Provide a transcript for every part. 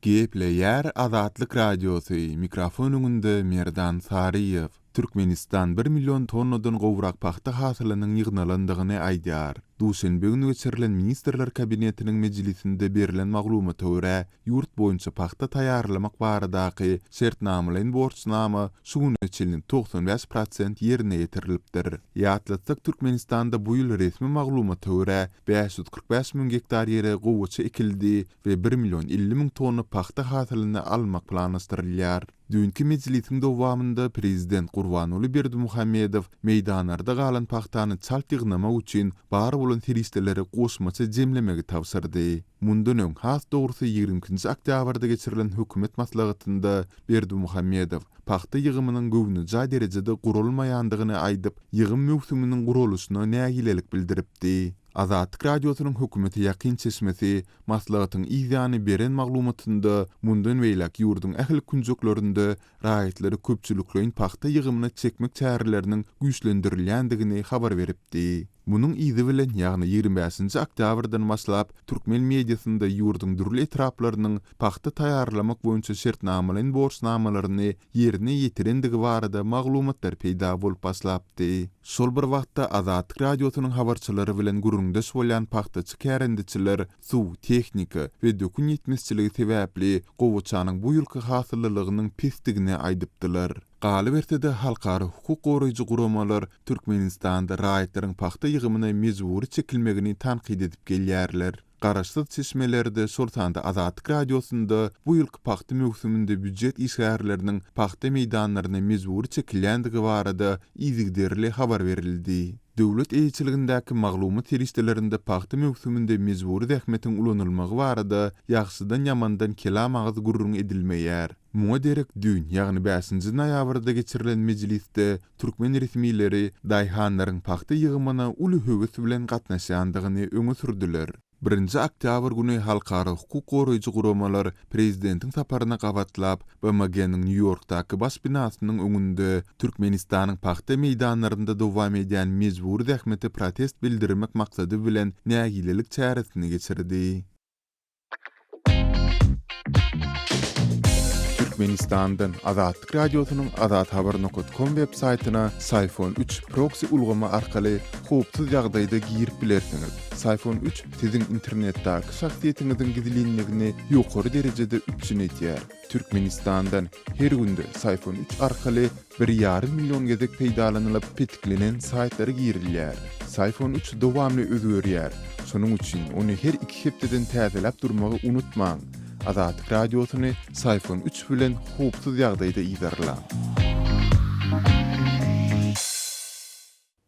Gepleýär Azatlyk Radiosu mikrofon öňünde Merdan Sariýew. Türkmenistan 1 milyon tonnadan gowrak paxta hasylynyň ýygnalandygyny aýdýar. Duşenbe günü geçirilen Ministrler Kabinetiniň mejlisinde berilen maglumata görä, ýurt boýunça paxta taýýarlamak baradaky şertnamalaryň borçnama şuň üçin 95% ýerine ýetirilipdir. Ýatlatsak Türkmenistanda bu ýyl resmi maglumata görä 545 000 hektar ýere gowuça ekildi we 1 milyon 50 000 tonna paxta hasylyny almak planlaşdyrylýar. Dünkü mejlisiň dowamında Prezident Gurbanuly Berdimuhammedow meýdanlarda galan paxtany çalt ýygnamak üçin bar bolan feristeleri goşmaça jemlemegi tawsyrdy. Mundan öň has dogrusu 20-nji oktýabrda geçirilen hökümet maslahatynda Berdimuhammedow paxta ýygymynyň gowuny ja derejede gurulmaýandygyny aýdyp, ýygym möhsüminiň guruluşyna nägilelik bildiripdi. Azatlyk Radiosynyň hökümeti ýakyn çeşmesi maslahatyň ýygyny beren maglumatynda mundan weýlak ýurdun ähli künjeklerinde raýatlary köpçüliklerin paxta ýygymyny çekmek çäreleriniň güýçlendirilýändigini habar beripdi. Munyň ýygy bilen ýagny 25-nji oktýabrdan başlap türkmen mediasynda ýurdun dürli etraplarynyň paxta taýýarlamak boýunça şertnamalaryň borçnamalaryny ýerine ýetirendigi barada maglumatlar peýda bolup başlapdy. Şol bir wagtda Azatlyk Radiosynyň habarçylary bilen gurrundaş bolan paxtaçy kärendiçiler suw, tehnika we dökün ýetmezçiligi sebäpli gowuçanyň bu ýylky hasyllygynyň pisdigini aýdypdylar. Galyp ertede halkary hukuk goraýjy guramalar Türkmenistanda raýatlaryň paxta ýygymyna mejburi çekilmegini tanqid edip gelýärler. Garaşsyz çeşmelerde Sultanda Azatlyk Radiosunda bu ýylky paxta möhsüminde büdjet işgärleriniň paxta meýdanlaryna mejburi çekilýändigi barada ýygyderli habar berildi. Döwlet eýçiligindäki maglumat terişdelerinde paxta möhsüminde mejburi zähmetiň ulanylmagy barada ýagşydan ýamandan kelam agyzy gurrun edilmeýär. Muňa derek dün, ýagny 5-nji noýabrda geçirilen mejlisde türkmen resmileri daýhanlaryň paxta ýygymyna uly höwes bilen gatnaşandygyny öňe sürdiler. 1-nji oktýabr güni halkary hukuk goraýjy guramalar prezidentiň saparyna gabatlap BMG'niň New Yorkdaky baş binasynyň öňünde Türkmenistanyň paxta meýdanlarynda dowam edýän mejburi zähmeti protest bildirmek maksady bilen nägilelik çäresini geçirdi. Türkmenistandan Azatlyk Radiosynyň azathabar.com web saýtyna Sayfon 3 proxy ulgama arkaly howpsuz ýagdaýda girip bilersiňiz. Sayfon 3 siziň internetdäki şahsiýetiňiziň gizlinligini ýokary derejede üçin etýär. Türkmenistandan her günde Sayfon 3 arkaly 1,5 milyon gezek peýdalanylyp petiklenen saýtlary girilýär. Sayfon 3 dowamly özgörýär. Şonuň üçin ony her 2 hepdeden täzelep durmagy unutmaň. Azatlyk Radiosyny Sayfon 3 bilen howpsuz ýagdaýda ýydarlar.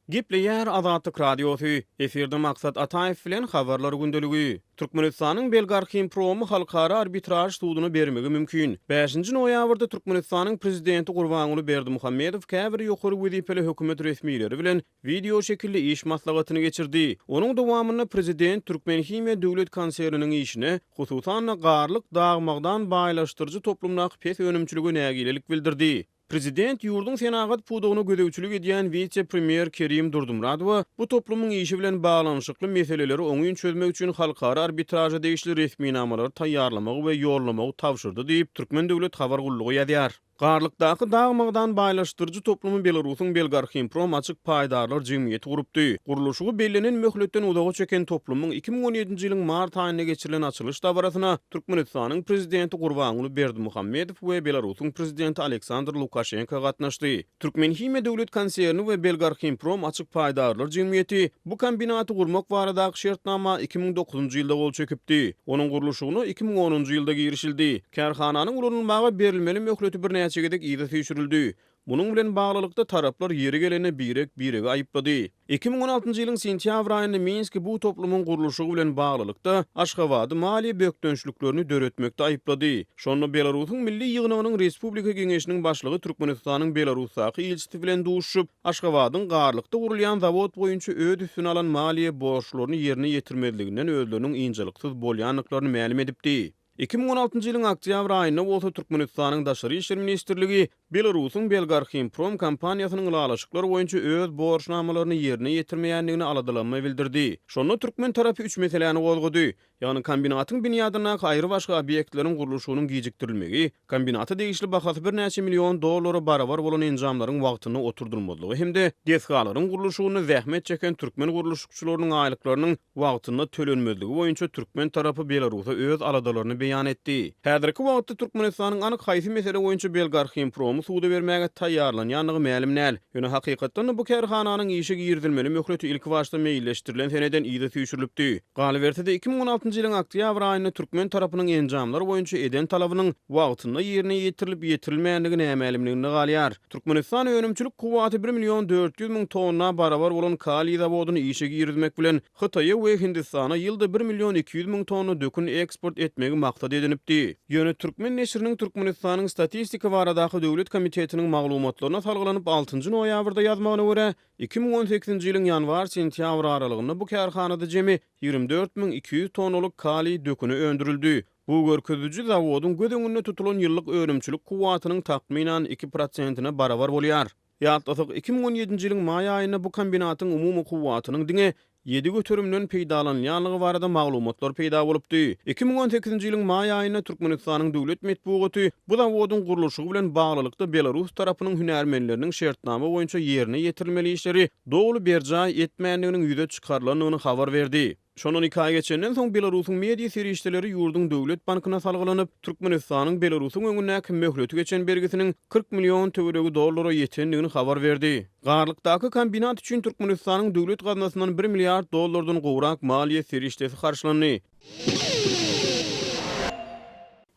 Gepleýär Azatlyk Radiosy. Eferde maksat Ataýew bilen habarlar gündeligi. Türkmenistanyň Belgarkim promy halkara arbitraj suduny bermegi mümkin. 5-nji noýabrda Türkmenistanyň prezidenti Gurbanuly Berdimuhammedow käbir ýokary wezipeli hökümet resmiýetleri bilen video şekilde iş maslahatyny geçirdi. Onuň dowamyny prezident Türkmen Himya döwlet konserniniň işine hususan garlyk dagmagdan baýlaşdyrjy toplumnaky pes önümçüligi nägilelik bildirdi. Prezident ýurdun senagat pudugyny gödäwçilik edýän vice-premier Kerim Durdumradow bu toplumyň işi bilen baglanyşykly meseleleri oňyn çözmek üçin halkara arbitraja degişli resmiýnamalary taýýarlamagy we ýollamagy tawşyrdy diýip Türkmen döwlet habar gullugy ýazýar. Garlykdaky dagmagdan baýlaşdyrjy toplumy Belarusyň Belgarhimprom açyk paýdarlar jemgyýeti gurupdy. Guruluşy bellenen möhletden udagy çeken toplumyň 2017-nji ýylyň mart aýyna geçirilen açylyş dabarasyna Türkmenistanyň prezidenti Gurbanuly Berdimuhammedow we Belarusyň prezidenti Aleksandr Lukashenko gatnaşdy. Türkmen Himya döwlet konserni we Belgarhimprom açyk paýdarlar jemgyýeti bu kombinaty gurmak baradaky şertnama 2009-njy ýylda gol çökipdi. Onuň guruluşyny 2010-njy ýylda girişildi. Karhananyň ulanylmagy berilmeli möhleti bir näçegedek ýyla süýşürildi. Bunun bilen baglylykda taraplar ýeri gelene birege aýyplady. 2016-njy ýylyň sentýabr aýynda Minsk bu toplumyň guruluşy bilen baglylykda Aşgabaty maliýe bökdönçlüklerini döretmekde aýyplady. Şonu Belarusyň Milli Ýygnynyň Respublika Geňeşiniň başlygy Türkmenistanyň Belarusdaky elçisi bilen duşup Aşgabatyň garlykda gurulýan zawod boýunça öz üstüne alan maliýe borçlaryny ýerine ýetirmediginden özleriniň ýynjylyksyz bolýanlyklaryny ma'lum edipdi. 2016-njy ýylyň oktýabr aýynda bolsa Türkmenistanyň Daşary işler ministrligi Belarusyň Belgarhimprom kompaniýasynyň ulalaşyklary boýunça öz borçnamalaryny ýerine ýetirmeýändigini aladylanma bildirdi. Şonu türkmen tarapy 3 meseleni golgudy. Ýagny kombinatyň binýadyna aýry başga obyektleriň gurulşynyň gijikdirilmegi, kombinaty degişli bahasy bir näçe million dollara barabar bolan enjamlaryň wagtyny oturdurulmadygy hemde deskalaryň gurulşyny zähmet çeken türkmen gurulşçylarynyň aýlyklarynyň wagtyny tölenmezligi boýunça türkmen tarapy Belarusa öz aladalaryny beýan etdi. Häzirki wagtda Türkmenistanyň anyk haýsy mesele boýunça Belgarchimpromy suwda bermäge taýýarlanýanlygy ma'lum näl. Ýöne hakykatdan bu kärhananyň işi girdilmeli möhleti ilk başda meýilleşdirilen seneden ýa-da süýşürilipdi. Galibertede 2016-njy ýylyň oktyabr aýynda türkmen tarapynyň enjamlary boýunça eden talabynyň wagtyna ýerine ýetirilip ýetirilmänligi nämälimligini galýar. Türkmenistan önümçilik kuwaty 1 million 400 000 tonna barabar bolan kali zawodyny işe girdirmek bilen Hytaýa we Hindistana ýylda 1 million 200 000 tonna dökün eksport etmegi maksat edinipdi. Ýöne Türkmen neşriniň Türkmenistanyň statistika baradaky döwlet komitetiniň maglumatlaryna salgylanyp 6-njy noýabrda ýazmagyna görä 2018-nji ýylyň ýanwar-sentýabr aralygynda bu kärhanada jemi 24.200 tonnalyk kali dökünü öndürildi. Bu görkezüji zawodyň göz öňünde tutulan ýyllyk örümçilik kuwatynyň takminan 2%-ne barabar bolýar. Ýatlasyk 2017-nji ýylyň may aýynda bu kombinatyň umumy kuwatynyň diňe 7 götürümden peýdalanýanlygy barada maglumatlar peýda bolupdy. 2018-nji ýylyň may aýynda Türkmenistanyň döwlet medeniýeti bu zawodyň gurulşy bilen baglylykda Belarus tarapynyň hünärmenleriniň şertnama boýunça ýerine ýetirilmeli işleri dogly berja etmänliginiň ýüze çykarylanyny habar berdi. Şonun 2 ay geçenden soň Belarusyň media serişdeleri ýurdun döwlet bankyna salgylanyp, Türkmenistanyň Belarusyň öňündäki möhleti geçen bergisiniň 40 million töweregi dollara ýetendigini habar berdi. Garlykdaky kombinat üçin Türkmenistanyň döwlet gaznasyndan 1 milliard dollardan gowrak maliýe serişdesi karşylandy.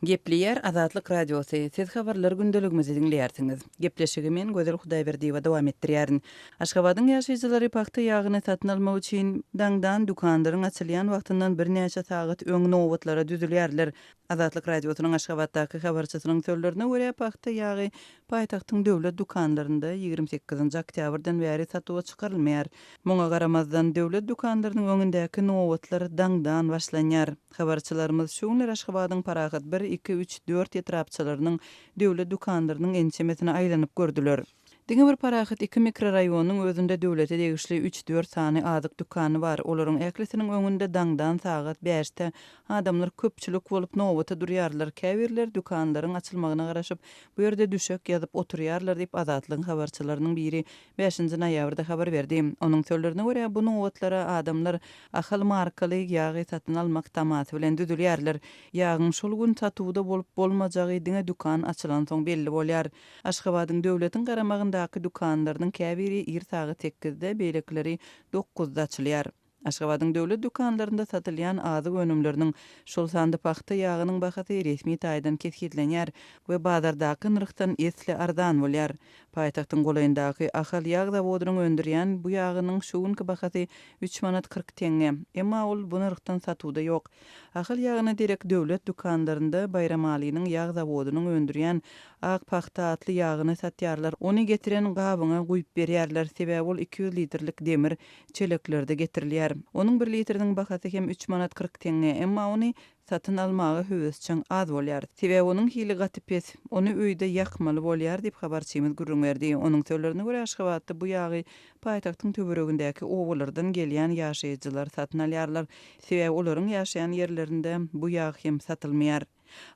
Gepleýär Azatlyk Radiosy. Siz habarlar gündeligimizi dinleýärsiňiz. Gepleşigi men Gözel Hudaýberdiýewa dowam etdirýärin. Aşgabatyň ýaşaýjylary paxta ýagyny satyn almak üçin daňdan dukanlaryň açylýan wagtyndan bir näçe sagat öň nowatlara düzülýärler. Azatlyk Radiosynyň Aşgabatdaky habarçysynyň sözlerine görä paxta ýagy paýtagtyň döwlet dukanlarynda 28-nji oktýabrdan bäri satýa çykarylmaýar. Muňa garamazdan döwlet dukanlarynyň öňündäki nowatlar daňdan başlanýar. Habarçylarymyz şu günler Aşgabatyň parahat 1, 2, 3, 4 etrapçylarynyň döwlet dukanlarynyň ençemesine aýlanyp gördüler. Diňe bir parahat 2 mikrorayonyň özünde döwlete degişli 3-4 sany adyk dukany bar. Olaryň eklisiniň öňünde daňdan sagat 5-te adamlar köpçülik bolup nowata durýarlar. Käbirler dukanlaryň açylmagyna garaşyp bu ýerde düşek ýazyp oturýarlar diýip Azatlyň habarçylarynyň biri 5-nji noýabrda habar berdi. Onuň sözlerine görä bu nowatlara adamlar ahal markaly ýagy satyn almak tamaty bilen düzülýärler. Ýagyň şol gün satywda bolup bolmajagy diňe dukan açylan soň belli bolýar. Aşgabatyň döwletiň garamagyndaky dukanlarynyň käbiri irtagy 8-de, beýlekleri 9-da açylýar. Aşgabatyň döwlet dukanlarynda satylýan azyk önümleriniň şol sandy paxta ýagynyň bahasy resmi taýdan kesgitlenýär we bazardaky nyrkdan esli ardan bolýar. Paýtagtyň golaýyndaky ahal ýag zawodynyň öndürýän bu ýagynyň şu günki bahasy 3 manat 40 teňe. Emma ol bu nyrkdan satywda ýok. Ahal ýagyny direk döwlet dukanlarynda Bayram Aliýanyň ýag zawodynyň öndürýän ak paxta atly ýagyny satýarlar. Ony getiren gabyňa guýup berýärler. Sebäbi ol 200 litrlik demir çeleklerde getirilýär. Onun 1 litriniň bahasy hem 3 manat 40 teňe. Emma ony satyn almagy höwesçiň az bolýar. Sebäbi onuň hili gatypes, ony öýde ýakmaly bolýar diýip habarçymyz gurrun berdi. Onuň sözlerine görä Aşgabatda bu ýagy paýtagtyň töweregindäki owalardan gelýän ýaşaýjylar satyn alýarlar. Sebäbi olaryň ýaşaýan ýerlerinde bu ýag hem satylmaýar.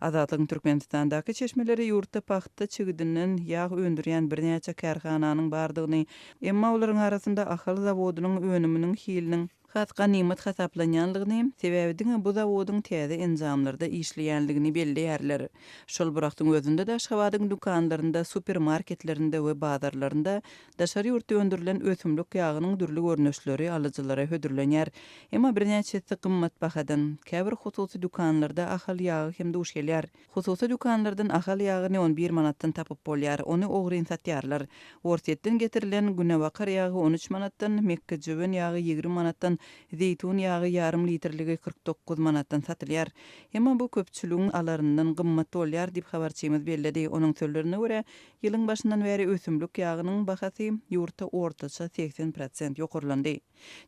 Azatlyň Türkmenistandaky çeşmeleri ýurtda paxta çygydynyň ýag öndürýän bir näçe kärhananyň bardygyny, emma olaryň arasynda ahal zawodynyň önüminiň hiliniň has ganimet hasaplanýanlygyny, sebäbi diňe bu zawodyň täze enjamlarda işleýänligini belleýärler. Şol buraqtyň özünde de Aşgabatyň dukanlarynda, supermarketlerinde we bazarlarynda daşary ýurtda öndürilen ösümlik ýagynyň dürli görnüşleri alyjylara hödürlenýär. Emma bir näçesi gymmat bahadan käbir hususy dukanlarda ahal ýagy hem duş gelýär. Hususy dukanlardan ahal ýagyny 11 manatdan tapyp bolýar. Ony ogryn satýarlar. Orsetden getirilen günewakar ýagy 13 manatdan, mekkejeben ýagy 20 manatdan, zeytun ýagy ýarym litrligi 49 manatdan satylýar. Emma bu köpçüligiň alaryndan gymmat bolýar diýip habarçymyz belledi. Onuň sözlerine görä, ýylyň başyndan bäri ösümlik ýagynyň bahasy ýurtda ortaça 80% ýokurlandy.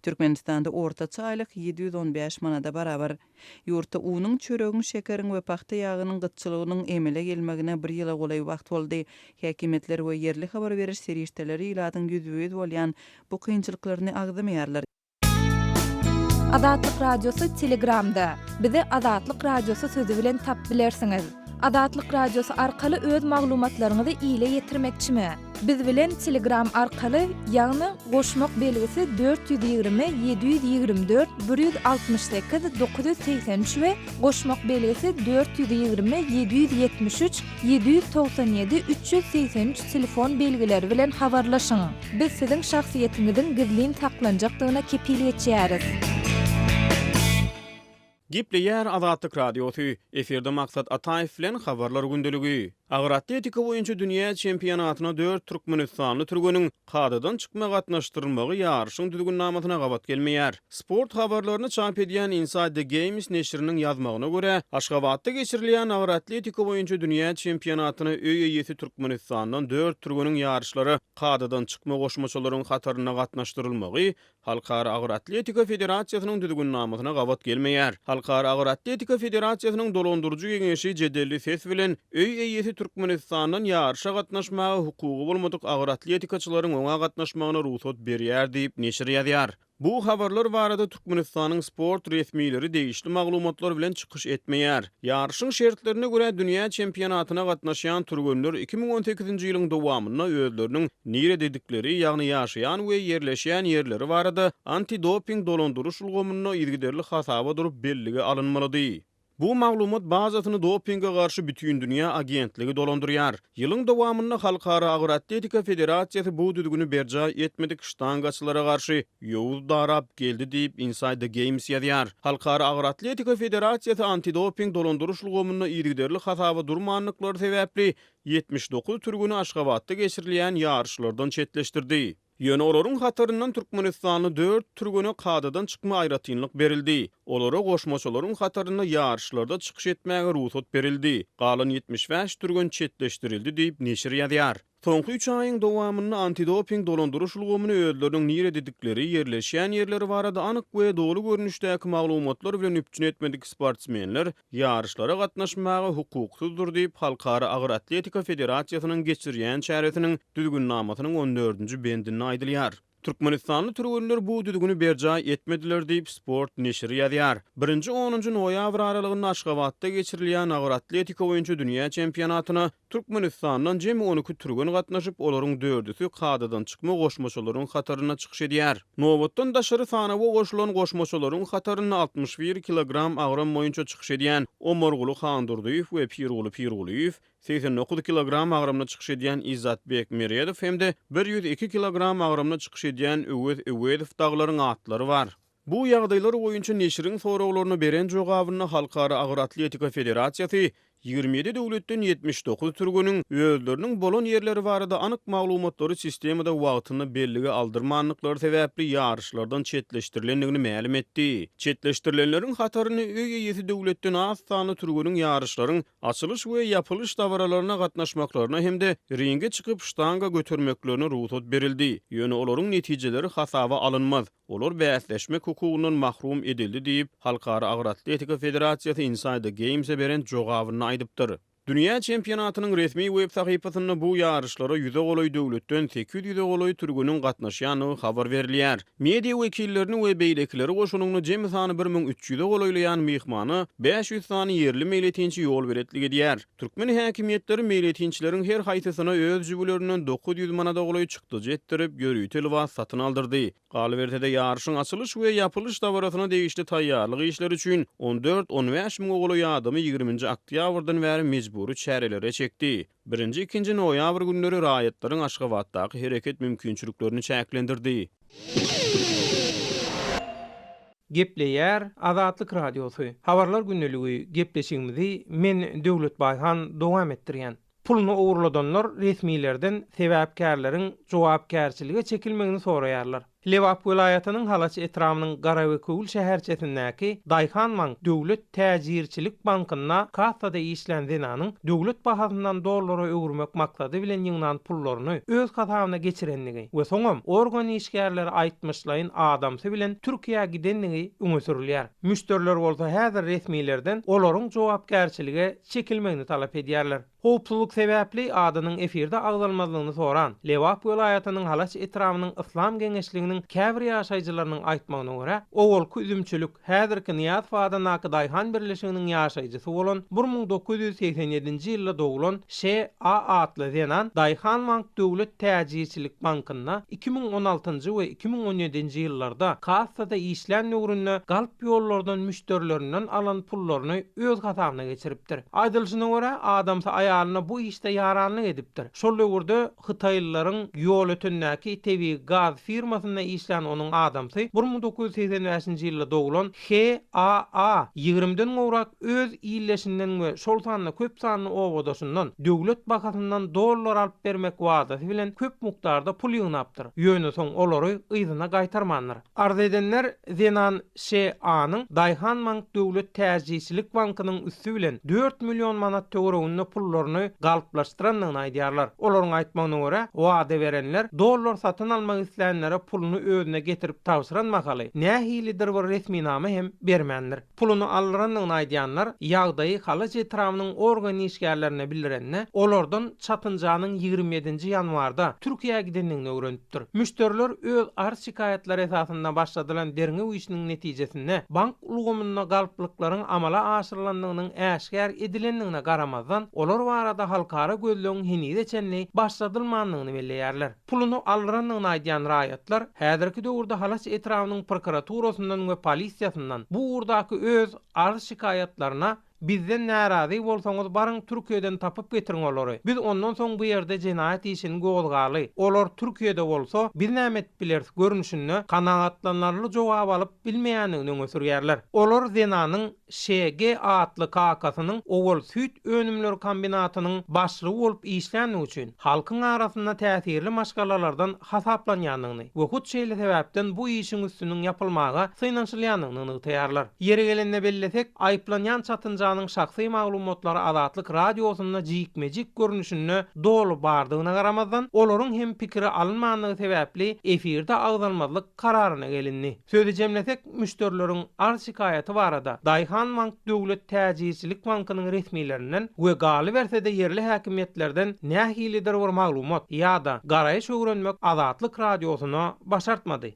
Türkmenistanda ortaça aýlyk 715 manada barabar. Ýurtda unyň, çöregiň, şekeriň we paxta ýagynyň gytçylygynyň emele gelmegine bir ýyla golay wagt boldy. Häkimetler we ýerli habar beriş serişdeleri iladyň ýüzüýüz bolýan bu kynçylyklaryny agdamaýarlar. Azatlyk Radiosu Telegramda. Bizi Azatlyk Radiosu sözü bilen tap bilersiňiz. Azatlyk Radiosu arkaly öz maglumatlaryňyzy ýyla ýetirmekçimi? Biz bilen Telegram arkaly ýagny goşmak belgisi 420 724 168 983 we goşmak belgisi 420 773 797 383 telefon belgileri bilen habarlaşyň. Biz siziň şahsiýetiňizin gizlin saklanjakdygyna kepillik etýäris. Gipleyer Azatlyk Radiosu. Eferde maksat Ataýew bilen habarlar gündeligi. Agyr atletika boýunça dünýä çempionatyna 4 Türkmenistanly türgeniň kadadan çykma gatnaşdyrylmagy ýarşyň düzgünnametyna gabat gelmeýär. Sport habarlaryny çap edýän Inside the Games neşriniň ýazmagyna görä, Aşgabatda geçirilýän agyr atletika boýunça dünýä çempionatyna öýesi Türkmenistandan 4 türgeniň ýarşlary kadadan çykma goşmaçylaryň hataryna gatnaşdyrylmagy Halkara Agyr Atletika Federasiýasynyň düzgünnametyna gabat gelmeýär. Halkara Agyr Atletika Federasiýasynyň dolandyrjy geňeşi jedelli ses bilen öýesi Türkmenistandan ýarşa gatnaşmagy hukugy bolmadyk agyr atletikaçylaryň oňa gatnaşmagyna ruhsat berýär diýip neşir ýazýar. Bu habarlar barada Türkmenistanyň sport resmiýetleri degişli maglumatlar bilen çykyş etmeýär. Ýarşyň şertlerine görä dünýä çempionatyna gatnaşýan türgenler 2018-nji ýylyň dowamyna özleriniň nire dedikleri, ýagny ýaşaýan we ýerleşýän ýerleri barada antidoping dolandyryş ulgamyna ýergiderli hasaba durup belligi alınmalydy. Bu maglumat bazatyny dopinge garşy bütün dünýä agentligi dolandyrýar. Ýylyň dowamyna Halkara Agyr Atletika Federasiýasy bu düzgünü berja etmedik ştangaçylara garşy ýowuz darap geldi diýip Inside the Games ýazýar. Halkara Agyr Atletika Federasiýasy antidoping dolandyryş ulgamyna ýergiderli hasaba durmanlyklary sebäpli 79 türgünü Aşgabatda geçirilýän ýarşlardan çetleşdirdi. Ýöne olaryň hataryndan Türkmenistanly 4 türgene kadadan çykma aýratynlyk berildi. Olara goşmaçylaryň hataryna ýarşlarda çykyş etmäge ruhsat berildi. Galan 75 türgen çetleşdirildi diýip neşir ýazýar. Soňky 3 aýyň dowamyny antidoping dolandyryş ulgamyny özleriniň nire dedikleri ýerleşýän ýerleri barada anyk we dogry görnüşdäki maglumatlar bilen üpçün etmedik sportsmenler ýarşlara gatnaşmagy hukuksuzdur diýip Halkara Agyr Atletika Federasiýasynyň geçirýän çäresiniň düzgünnametynyň 14-nji bendinde aýdylýar. Türkmenistanly türgenler bu düzgünü berja etmediler diýip sport neşri ýazýar. 1-nji 10-njy noýabr aralygynda Aşgabatda geçirilýän agyr atletika boýunça dünýä çempionatyna Türkmenistandan jemi 12 türgen gatnaşyp olaryň 4-üsi kadadan çykma goşmaçylaryň hataryna çykyş edýär. Nowatdan daşary sanawy goşulan goşmaçylaryň hataryna 61 kilogram agram boýunça çykyş edýän Omurguly Handurdyýew we Pirguly 89 kilogram agramna çykyş edýän İzzatbek Merýedow hemde 102 kilogram agramna çykyş edýän Öwed daglaryň atlary bar. Bu ýagdaýlar boýunça neşiriň soraglaryna beren jogabyny Halkara Agyr Atletika Federasiýasy 27 döwletden 79 türgeniň özleriniň bolan ýerleri barada anyk maglumatlary sistemada wagtyny belligi aldyrmanlyklary sebäpli ýarşlardan çetleşdirilendigini ma'lum etdi. Çetleşdirilenleriň hataryny öýesi döwletden az sany türgeniň ýarşlaryň açylyş we ýapylyş dawralaryna gatnaşmaklaryna hemde ringe çykyp ştanga götürmeklerine ruhsat berildi. Ýöne olaryň netijeleri hasaba alınmaz. Olar bäsleşmek hukugundan mahrum edildi diýip Halkara Agyr Atletika Federasiýasy Inside the Games'e beren jogabyny aýdypdyr. Dünýä çempionatynyň resmi web sahypasynda bu ýarşlara 100 goloý döwletden 800 goloý türgeniň gatnaşýany habar berilýär. Media wekillerini we beýlekleri goşunyny jemi sany 1300 goloýlayan mehmany 500 sany yerli meýletinçi ýol beretlik edýär. Türkmen häkimetleri meýletinçileriň her haýsysyna öz jübülerinden 900 manada goloý çykdy jetdirip görüýtel we satyn aldyrdy. Galbertede ýarşyň açylyş we ýapylyş dawrasyna degişli taýýarlyk işleri üçin 14-15 miň goloý adamy 20-nji oktýabrdan bäri mecburi çärelere çekdi. 1-nji 2-nji noýabr günleri raýatlaryň Aşgabatdaky hereket mümkinçiliklerini çäklendirdi. Gepleýär Azatlyk Radiosu. Habarlar günneligi gepleşigimizi men Döwlet Baýhan dowam etdirýän. Pulunu owurladanlar resmiýlerden sebäpkärleriň jogapkärçiligi çekilmegini soraýarlar. Lewap vilayatynyň Halaç etramynyň Garawekul şäherçesindäki Daýhanman Döwlet Täjirçilik bankyna kassada işlän zenanyň döwlet bahasyndan dollara öwürmek maksady bilen ýyňnan pullaryny öz hasabyna geçirendigi we soňam organ işgärleri aýtmyşlaýyn adamsy bilen Türkiýe gidendigi öňe sürilýär. Müşteriler bolsa häzir resmiýlerden olaryň jogapkärçiligi çekilmegini talap edýärler. Howpsuzlyk sebäpli adynyň efirde agzalmazlygyny soran Lewap vilayatynyň Halaç etramynyň Islam geňeşliginiň Türkiýeňiň käbir ýaşaýjylarynyň aýtmagyna görä, owalky üzümçülük häzirki Niýaz Fadanaky Daýhan birleşiginiň ýaşaýjysy bolan 1987-nji ýylda dogulany Ş.A. adly Zenan Daýhan Bank Döwlet Täjiçilik Bankyna 2016-njy we 2017-nji ýyllarda kassada işlän nöwründe galp ýollardan müşterilerinden alan pullaryny öz hasabyna geçiripdir. Aýdylşyna görä adamsa aýalyna bu işte ýaranlyk edipdir. Şol ýerde Hytaýlylaryň ýol ötündäki tebi gaz firmasynda işlän onuň adamsy 1985-nji ýylda dogulan H.A.A. 20-den gowrak öz iýleşinden we şol sanly köp sanly owodaşyndan döwlet bakasyndan dollar alyp bermek wadasy bilen köp mukdarda pul ýygnapdyr. Ýöne soň olary yzyna gaýtarmandyr. Arz edenler Zenan Ş.A.nyň Daýhan Bank Döwlet Täjiçilik Bankynyň üstü bilen 4 milyon manat töwereginde pullaryny galplaşdyranlygyny aýdýarlar. Olaryň aýtmagyna görä, wada berenler dollar satyn almak isleýänlere puluny özüne getirip tapşyranmakaly nähilidir bir resminama hem bermendir. Puluny aldyranlygyny aýdýanlar ýagdaýy halaç etramynyň organ işgärlerine bildirenne olardan çatynjanyň 27-nji ýanwarda Türkiýe gidenligini öwrenipdir. Müşteriler öz arz şikayetlary esasynda başladylan derňe işiniň netijesinde bank ulgamyna galplyklaryň amala aşyrylandygynyň äşgär edilenligine garamazdan olar barada halkara gözlegiň henide çenli başladylmanlygyny belleýärler. Puluny aldyranlygyny aýdýan raýatlar häzirki döwürde halaç etrafynyň prokuraturasyndan we polisiýasyndan bu urdaky öz arz şikayetlaryna bizden narazy bolsaňyz barıň Türkiýeden tapyp getiriň olary. Biz ondan soň bu ýerde jenaýat işini gowulgaly. Olar Türkiýede bolsa, biz nämet biler görnüşini kanagatlanarly jogap alyp bilmeýänligini öňe sürýärler. Olar Zenanyň Ş.G. adly kakasynyň owal süýt önümleri kombinatynyň başlygy bolup işlänigi üçin halkyň arasynda täsirli maşgalalardan hasaplanýanlygyny we hut şeýle sebäpden bu işiň üstüniň yapylmagy synaşylýanlygyny taýýarlar. Ýere gelende bellesek, aýplanýan çatynja şahsy maglumatlary Azatlyk radiosunda jikmejik görnüşünde dolu bardygyna garamazdan olaryň hem pikiri alınmanlygy sebäpli efirde agzalmazlyk kararyna gelindi. Sözü jemlesek, müşterileriň arz şikaýaty barada Daýhan Bank Döwlet Täjiçilik Bankynyň resmiýetlerinden we galy bersede yerli häkimiýetlerden nähilidir bir maglumat ýa-da garaýyş öwrenmek Azatlyk radiosuna başartmady.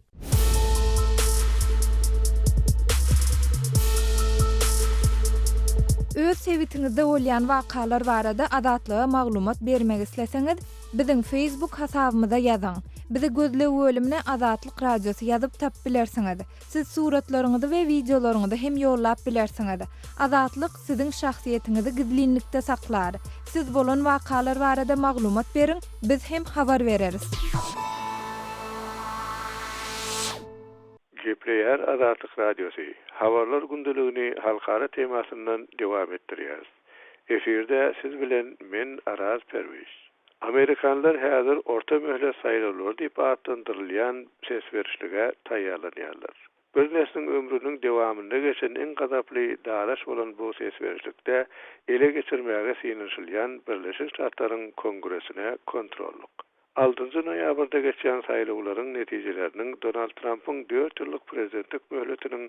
Öz sewitingizde bolýan wakalar barada adatlyga maglumat bermek isleseňiz, biziň Facebook hasabymyza ýazyň. Bizi gözlegi bölümine Azatlyk Radiosu ýazyp tap bilersiňiz. Siz suratlaryňyzy we videolaryňyzy hem ýollap bilersiňiz. Azatlyk siziň şahsiýetiňizi gizlinlikde saklar. Siz bolan wakalar barada maglumat beriň, biz hem habar bereriz. Gepleýär Azatlyk Radiosu. Habarlar gündeligini halkara temasyndan dowam etdirýär. Efirde siz bilen men Araz Perwiş. Amerikanlar häzir orta möhlet saýlawlar diýip adlandyrylýan ses berişlige taýýarlanýarlar. Bir neslin ömrüniň dowamynda geçen en gazaply daraş bolan bu ses berişlikde ele geçirmäge synyşylýan Birleşik Ştatlaryň Kongresine kontrolluk. 6-njy noýabrda geçen saýlawlaryň netijeleriniň Donald Trump'yň 4 ýyllyk prezidentlik möhletiniň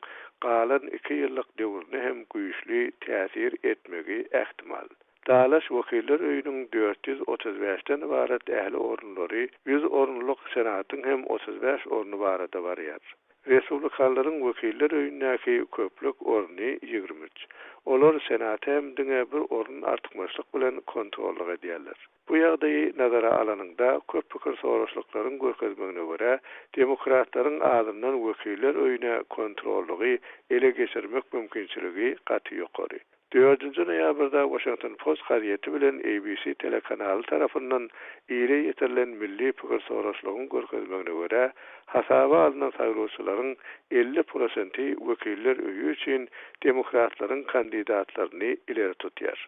galan 2 ýyllyk döwrüne hem güýçli täsir etmegi ähtimal. Dalaş Wakillar öýüniň 435-den ibaret ähli orunlary 100 orunlyk senatyň hem 35 oruny barada barýar. Respublikanlaryň Wakillar öýündäki köplük oruny 23. Olar senat hem diňe bir orun artykmaçlyk bilen kontrollyk edýärler. Bu ýagdaýy nazara alanyňda köp pikir soraşlyklaryň görkezmegine görä, demokratlaryň ağzyndan Wakillar öýüne kontrollygy ele geçirmek mümkinçiligi gaty ýokary. 4-nji noýabrda Washington Post gazetesi bilen ABC telekanaly tarapyndan ýere ýetirilen milli pikir soraşlygyň görkezmegine görä, hasaba alynan saýlawçylaryň 50% Wakillar öýü üçin demokratlaryň kandidatlaryny ileri tutýar.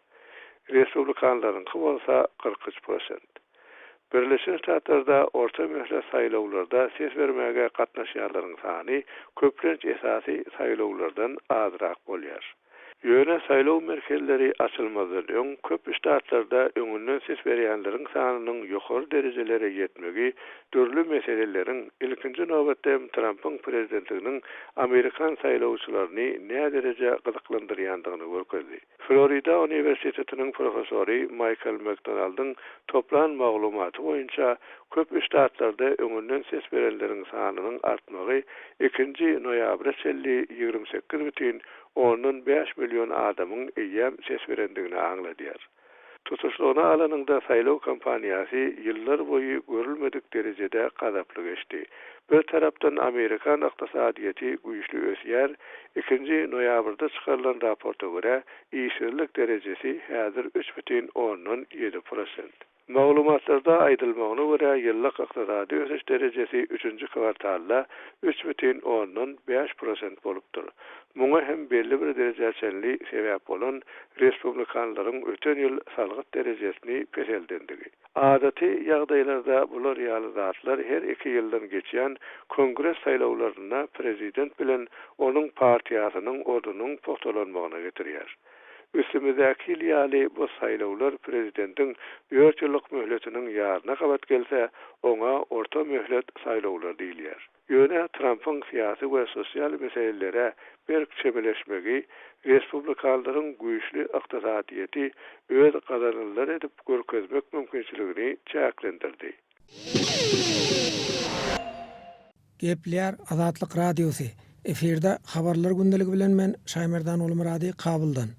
Respublikanlaryň bolsa 43%. Birleşik Ştatlarda orta möhlet saýlawlarda ses bermäge gatnaşýanlaryň sany köplenç esasy saýlawlardan azrak bolýar. Ýöne saýlaw merkezleri açylmadan öň köp ştatlarda öňünden ses berýänleriň sanynyň ýokary derejelere ýetmegi dürli meselelerin ilkinji nowbatda Trumpyň prezidentliginiň Amerikan saýlawçylaryny näme derejede gyzyklandyrýandygyny görkezdi. Florida Uniwersitetiniň professory Michael McDonald'ın toplan maglumaty boýunça köp ştatlarda öňünden ses berenleriň sanynyň artmagy 2 noýabra çelli 28,5 milyon adamyň eýem ses berendigini aňladýar. Tutuşluğuna alanında saýlaw kampaniýasy ýyllar boyu görülmedik derejede gazaply geçdi. Bir tarapdan Amerikan ykdysadyety güýçli ösýär, 2 noýabrda çykarylan raporta görä, işsizlik derejesi häzir 3,7%. Maglumatlarda aýdylmagyna görä ýyllyk ykdysady ösüş derejesi 3-nji kwartalda 3,5% bolupdyr. Muňa hem belli bir derejeçenli sebäp bolan respublikanlaryň öten ýyl salgyk derejesini peşeldendigi. Adaty ýagdaýlarda bular ýaly zatlar her 2 ýyldan geçýän kongres saýlawlaryna prezident bilen onuň partiýasynyň odunyň pohtalanmagyna getirýär. Üstümüzdäki ýaly bu saýlawlar prezidentiň 4 ýyllyk möhletiniň ýaryna gabat gelse, oňa orta möhlet saýlawlar diýilýär. Ýöne Trumpyň syýasy we sosial meselelere berk çebeleşmegi, respublikanlaryň güýçli ykdysadyety öz gazanylary edip görkezmek mümkinçiligini çäklendirdi. Gepler Azatlyk Radiosu. Eferde habarlar gündeligi bilen men Şaýmerdan Ulmurady kabuldan.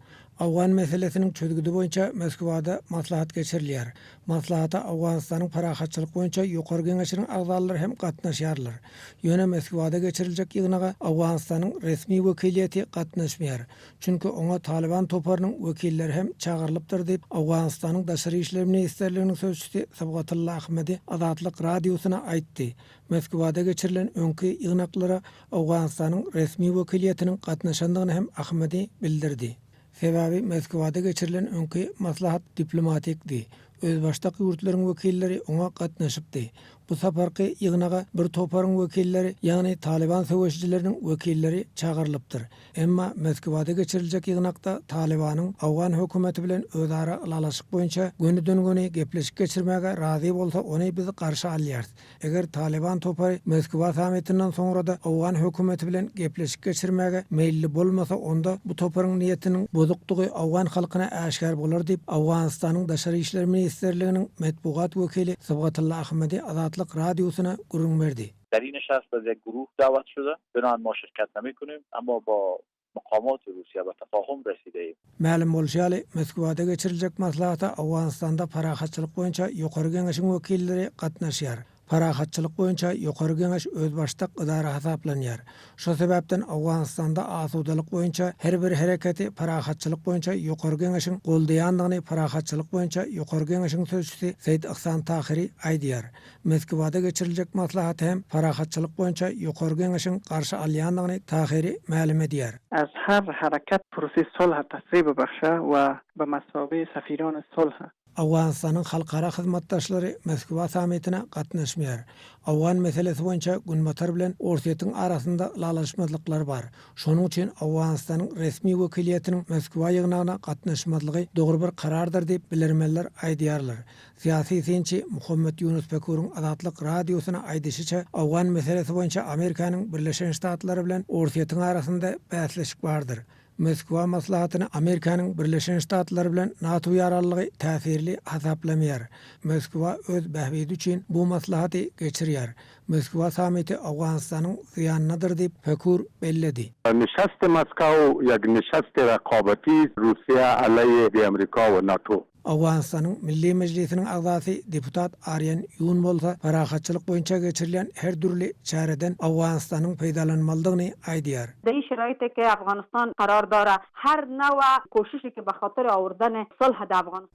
Awgan meselesiniň çözgüdi boýunça Moskwada maslahat geçirilýär. Maslahata Awganistanyň parahatçylyk boýunça ýokary geňeşiniň agzalary hem gatnaşýarlar. Ýöne Moskwada geçiriljek ýygynaga Awganistanyň resmi wekiliýeti gatnaşmaýar. Çünki oňa Taliban toparynyň wekilleri hem çağırlypdyr diýip Awganistanyň Daşary işler ministrliginiň sözçüsi Sabgatullah Ahmedi Azatlyk Radiosyna aýtdy. Moskwada geçirilen öňkü ýygnaklara Awganistanyň resmi wekiliýetiniň gatnaşandygyny hem Ahmedi bildirdi. Sebebi Moskwada geçirilen öňkü maslahat diplomatikdi. Özbaşdak ýurtlaryň wekilleri oňa gatnaşypdy. Bu saparky ýygnaga bir toparyň wekilleri, ýagny Taliban söwüşçileriniň wekilleri çağırlypdyr. Emma Moskwada geçiriljek ýygnakda Talibanyň Awgan hökümeti bilen özara ylalaşyk boýunça gönü gepleşik geçirmäge razy bolsa, ony biz garşy alýar. Eger Taliban topary Moskwa sammitinden soňra da Awgan hökümeti bilen gepleşik geçirmäge meýilli bolmasa, onda bu toparyň niýetiniň bozukdygy Awgan halkyna äşkär bolar diýip Awganistanyň Daşary işler ministrliginiň medpugat wekili Sabgatullah Ahmedi Azatlyk Radiosyna gurrun berdi. در این نشست از یک گروه دعوت شده، بنابراین ما شرکت نمی‌کنیم، اما با مقامات روسیه به تفاهم رسیدیم. Ma'lum bolýaly, Moskwada geçiriljek maslahata Awganistanda parahatçylyk boýunça ýokary geňeşiň wekilleri gatnaşýar. Parahatçylyk boýunça ýokary geňeş özbaşdak idara hasaplanýar. Şo sebäpden Awganistanda asudalyk boýunça her bir hereketi parahatçylyk boýunça ýokary geňeşiň goldaýandygyny parahatçylyk boýunça ýokary geňeşiň sözçüsi Seýid Ihsan Tahiri aýdýar. Moskwada geçiriljek maslahat hem parahatçylyk boýunça ýokary geňeşiň garşy alýandygyny Tahiri ma'lum edýär. از هر حرکت پروسه صلح تصویب بخشه و به مثابه سفیران صلح Awganistanyň halkara hyzmatdaşlary Moskwa sammitine gatnaşmaýar. Awgan meselesi boýunça Günbatar bilen Orsiýetiň arasynda lalaşmazlyklar bar. Şonuň üçin Awganistanyň resmi wekiliýetiniň Moskwa ýygnagyna gatnaşmazlygy dogry bir karardyr diýip bilermenler aýdýarlar. Siýasy synçy Muhammed Yunus Pekurun Azatlyk Radiosyna aýdyşyça, Awgan meselesi boýunça Amerikanyň Birleşen Ştatlary bilen Orsiýetiň arasynda bäsleşik bardyr. Moskwa maslahatyny Amerikanyň Birleşen Ştatlary bilen NATO ýarallygy täsirli hasaplamýar. Moskwa öz bähbidi üçin bu maslahaty geçirýär. Moskwa sammiti Awganistanyň ziýanynadyr diýip Pekur belledi. نشست مسکو یک نشست رقابتی روسیه علیه امریکا و ناتو. Awganistanyň Milli Meclisiniň agzasy deputat Aryan Yun bolsa, parahatçylyk boýunça geçirilen her türlü çäreden Awganistanyň peýdalanmalydygyny aýdýar. در این شرایطی که افغانستان قرار داره هر نوع کوششی که به خاطر آوردن صلح در افغانستان.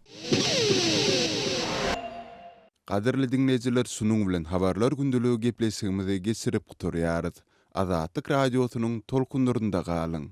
Qadirli dinleyijiler, şunuň bilen habarlar gündeligi gepleşigimizi geçirip guturýarys. Azatlyk Radiosynyň tolkunlarynda galyň.